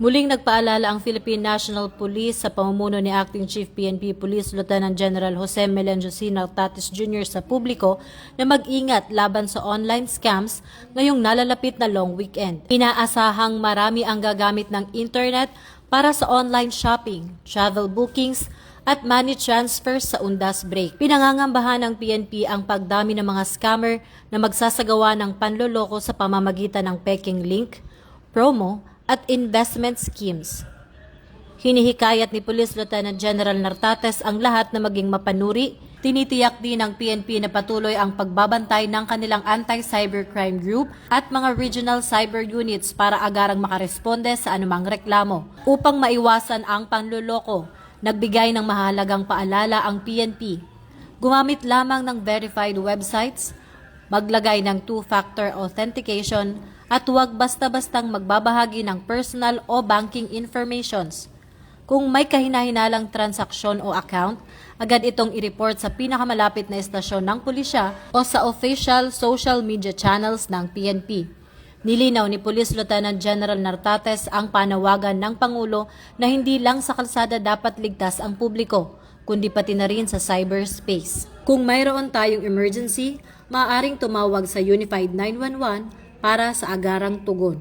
Muling nagpaalala ang Philippine National Police sa pamumuno ni Acting Chief PNP Police Lieutenant General Jose Melencio C. Nartates Jr. sa publiko na mag-ingat laban sa online scams ngayong nalalapit na long weekend. Inaasahang marami ang gagamit ng internet para sa online shopping, travel bookings, at money transfers sa undas break. Pinangangambahan ng PNP ang pagdami ng mga scammer na magsasagawa ng panloloko sa pamamagitan ng peking link, promo, at investment schemes. Hinihikayat ni Police Lieutenant General Nartates ang lahat na maging mapanuri. Tinitiyak din ng PNP na patuloy ang pagbabantay ng kanilang anti-cybercrime group at mga regional cyber units para agarang makaresponde sa anumang reklamo. Upang maiwasan ang panloloko, nagbigay ng mahalagang paalala ang PNP. Gumamit lamang ng verified websites, maglagay ng two-factor authentication, at huwag basta-bastang magbabahagi ng personal o banking informations. Kung may kahinahinalang transaksyon o account, agad itong i-report sa pinakamalapit na estasyon ng pulisya o sa official social media channels ng PNP. Nilinaw ni Police Lieutenant General Nartates ang panawagan ng Pangulo na hindi lang sa kalsada dapat ligtas ang publiko, kundi pati na rin sa cyberspace. Kung mayroon tayong emergency, maaaring tumawag sa Unified 911 para sa agarang tugon.